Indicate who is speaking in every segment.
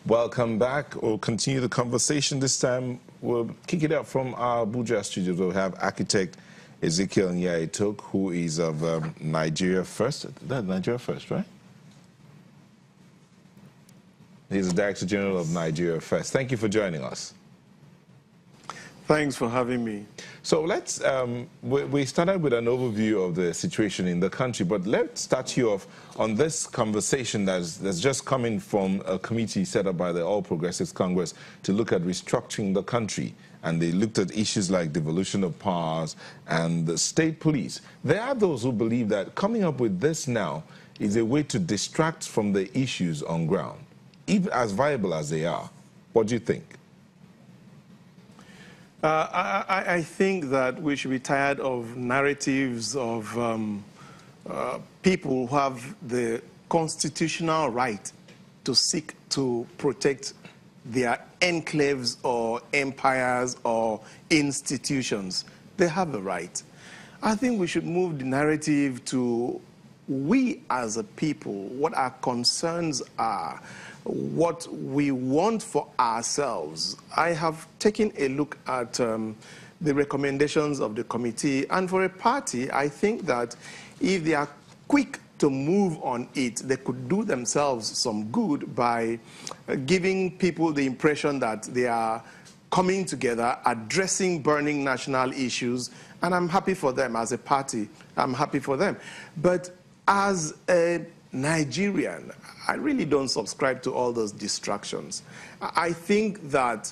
Speaker 1: Welcome back. We'll continue the conversation. This time, we'll kick it up from our Abuja studios. We'll have architect Ezekiel Etok, who is of Nigeria First. That's Nigeria First, right? He's the Director General of Nigeria First. Thank you for joining us.
Speaker 2: Thanks for having me.
Speaker 1: So let's, we started with an overview of the situation in the country, but let's start you off on this conversation that's just coming from a committee set up by the All Progressives Congress to look at restructuring the country. And they looked at issues like devolution of powers and the state police. There are those who believe that coming up with this now is a way to distract from the issues on ground, even as viable as they are. What do you think?
Speaker 2: I think that we should be tired of narratives of people who have the constitutional right to seek to protect their enclaves or empires or institutions. They have a right. I think we should move the narrative to we as a people, what our concerns are, what we want for ourselves. I have taken a look at the recommendations of the committee, and for a party, I think that if they are quick to move on it, they could do themselves some good by giving people the impression that they are coming together, addressing burning national issues, and I'm happy for them as a party. I'm happy for them. But as a Nigerian, I really don't subscribe to all those distractions. I think that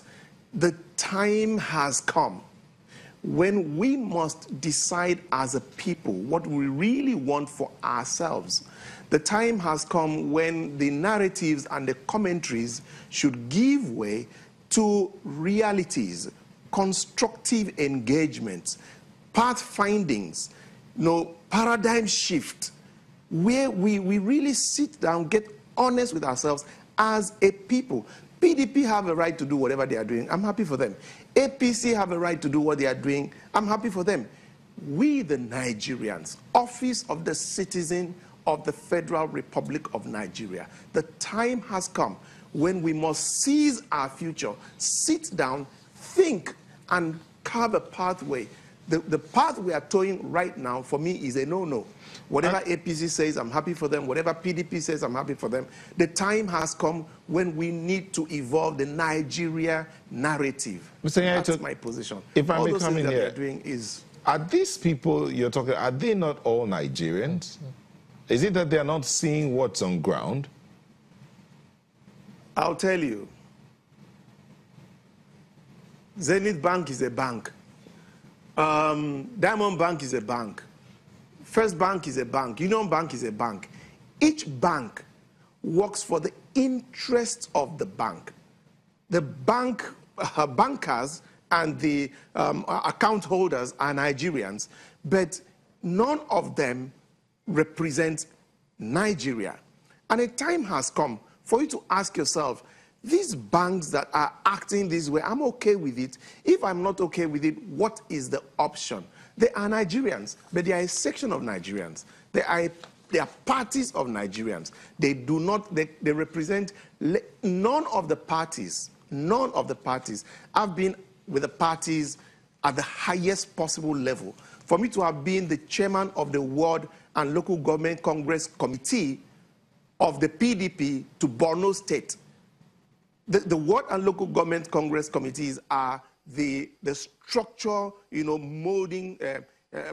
Speaker 2: the time has come when we must decide as a people what we really want for ourselves. The time has come when the narratives and the commentaries should give way to realities, constructive engagements, path findings, paradigm shift, where we really sit down, get honest with ourselves as a people. PDP have a right to do whatever they are doing. I'm happy for them. APC have a right to do what they are doing. I'm happy for them. We, the Nigerians, Office of the Citizen of the Federal Republic of Nigeria, the time has come when we must seize our future, sit down, think, and carve a pathway. The path we are towing right now, for me, is a no-no. Whatever APC says, I'm happy for them. Whatever PDP says, I'm happy for them. The time has come when we need to evolve the Nigeria narrative.
Speaker 1: Mr.
Speaker 2: That's my position.
Speaker 1: If I may come in here,
Speaker 2: doing is...
Speaker 1: Are these people you're talking, are they not all Nigerians? Is it that they're not seeing what's on ground?
Speaker 2: I'll tell you. Zenith Bank is a bank. Diamond Bank is a bank. First Bank is a bank. Union Bank is a bank. Each bank works for the interest of the bank. The bank bankers and the account holders are Nigerians, but none of them represent Nigeria. And a time has come for you to ask yourself, these banks that are acting this way, I'm okay with it. If I'm not okay with it, what is the option? They are Nigerians, but they are a section of Nigerians. They are parties of Nigerians. They do not, they represent none of the parties. None of the parties. I've been with the parties at the highest possible level. For me to have been the chairman of the Ward and Local Government Congress Committee of the PDP to Borno State, the Ward and Local Government Congress Committees are the structure, molding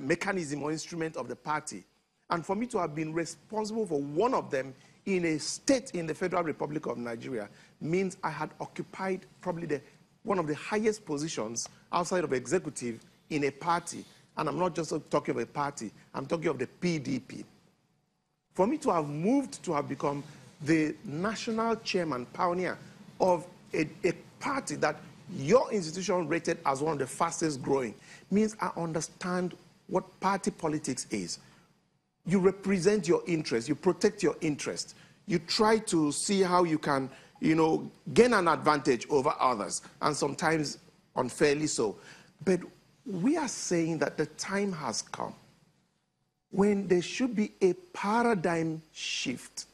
Speaker 2: mechanism or instrument of the party. And for me to have been responsible for one of them in a state in the Federal Republic of Nigeria means I had occupied probably one of the highest positions outside of executive in a party. And I'm not just talking of a party, I'm talking of the PDP. For me to have moved to have become the national chairman, pioneer of a party that your institution rated as one of the fastest growing means I understand what party politics is. You represent your interest, you protect your interest, you try to see how you can, gain an advantage over others, and sometimes unfairly so. But we are saying that the time has come when there should be a paradigm shift,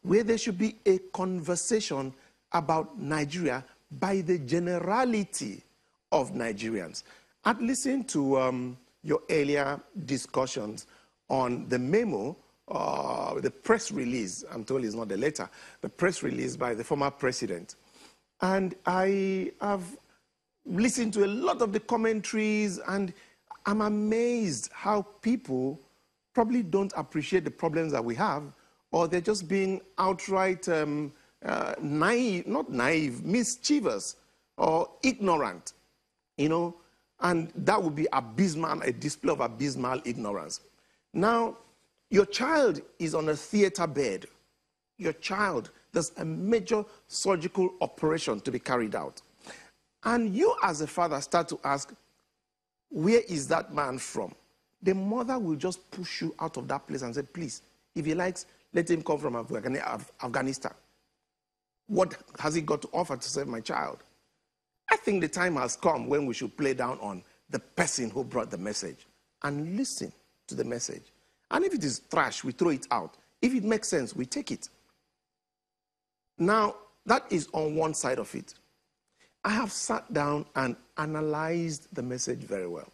Speaker 2: where there should be a conversation about Nigeria by the generality of Nigerians. I'd listened to your earlier discussions on the memo, the press release, I'm told it's not the letter, the press release by the former president. And I have listened to a lot of the commentaries, and I'm amazed how people probably don't appreciate the problems that we have, or they're just being outright naive, not naive, mischievous or ignorant, you know, and that would be abysmal, a display of abysmal ignorance. Now, your child is on a theater bed. Your child, there's a major surgical operation to be carried out. And you as a father start to ask, where is that man from? The mother will just push you out of that place and say, please, if he likes, let him come from Afghanistan. What has he got to offer to save my child? I think the time has come when we should play down on the person who brought the message and listen to the message. And if it is trash, we throw it out. If it makes sense, we take it. Now, that is on one side of it. I have sat down and analyzed the message very well.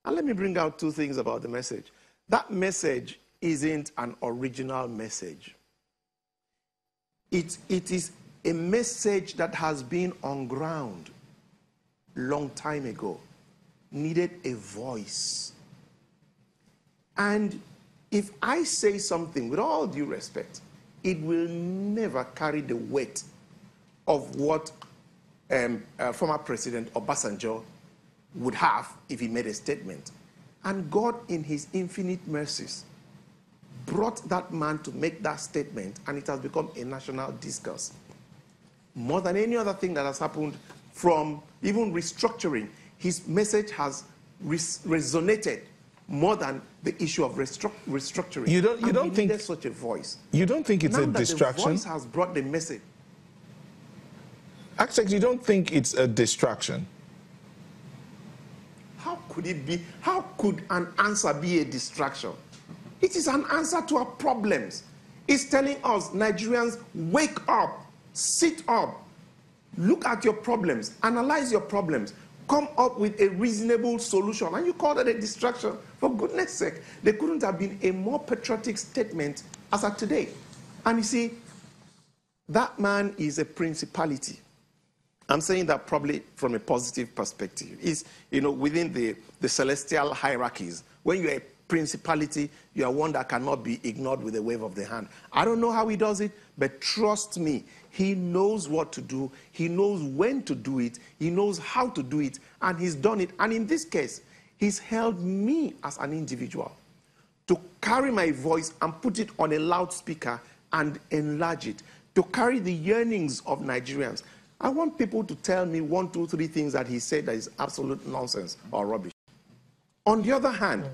Speaker 2: And let me bring out two things about the message. That message isn't an original message. It is a message that has been on ground long time ago, needed a voice. And if I say something, with all due respect, it will never carry the weight of what former President Obasanjo would have if he made a statement. And God, in his infinite mercies, brought that man to make that statement, and it has become a national discourse. More than any other thing that has happened, from even restructuring, his message has resonated more than the issue of restructuring.
Speaker 1: You don't think
Speaker 2: there's such a voice?
Speaker 1: You don't think it's
Speaker 2: now
Speaker 1: a
Speaker 2: that
Speaker 1: distraction?
Speaker 2: The voice has brought the message.
Speaker 1: Actually, you don't think it's a distraction?
Speaker 2: How could it be? How could an answer be a distraction? It is an answer to our problems. It's telling us, Nigerians, wake up, sit up, look at your problems, analyze your problems, come up with a reasonable solution. And you call that a distraction? For goodness sake, there couldn't have been a more patriotic statement as of today. And you see, that man is a principality. I'm saying that probably from a positive perspective. Is, you know, within the celestial hierarchies, when you're a principality, you are one that cannot be ignored with a wave of the hand. I don't know how he does it, but trust me, he knows what to do. He knows when to do it. He knows how to do it, and he's done it. And in this case, he's held me as an individual to carry my voice and put it on a loudspeaker and enlarge it, to carry the yearnings of Nigerians. I want people to tell me 1, 2, 3 things that he said that is absolute nonsense or rubbish. On the other hand,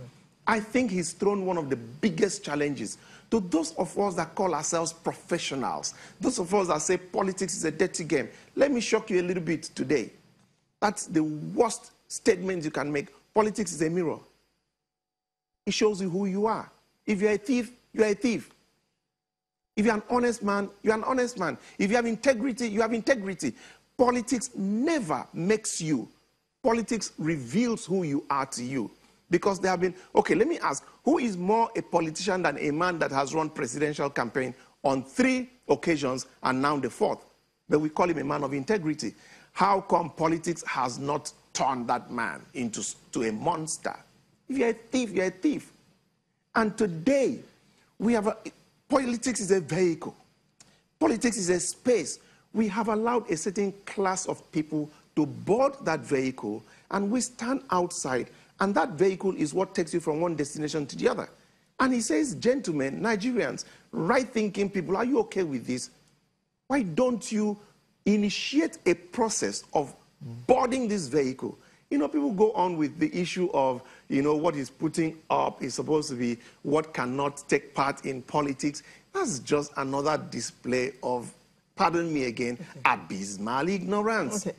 Speaker 2: I think he's thrown one of the biggest challenges to those of us that call ourselves professionals, those of us that say politics is a dirty game. Let me shock you a little bit today. That's the worst statement you can make. Politics is a mirror. It shows you who you are. If you're a thief, you're a thief. If you're an honest man, you're an honest man. If you have integrity, you have integrity. Politics never makes you. Politics reveals who you are to you. Because there have been, okay, let me ask, who is more a politician than a man that has run presidential campaign on 3 occasions and now the 4th? But we call him a man of integrity. How come politics has not turned that man into a monster? If you're a thief, you're a thief. And today, we have politics is a vehicle. Politics is a space. We have allowed a certain class of people to board that vehicle, and we stand outside, and that vehicle is what takes you from one destination to the other. And he says, gentlemen, Nigerians, right-thinking people, are you okay with this? Why don't you initiate a process of boarding this vehicle? You know, people go on with the issue of, you know, what he's putting up is supposed to be what cannot take part in politics. That's just another display of, pardon me again, abysmal ignorance.
Speaker 3: Okay.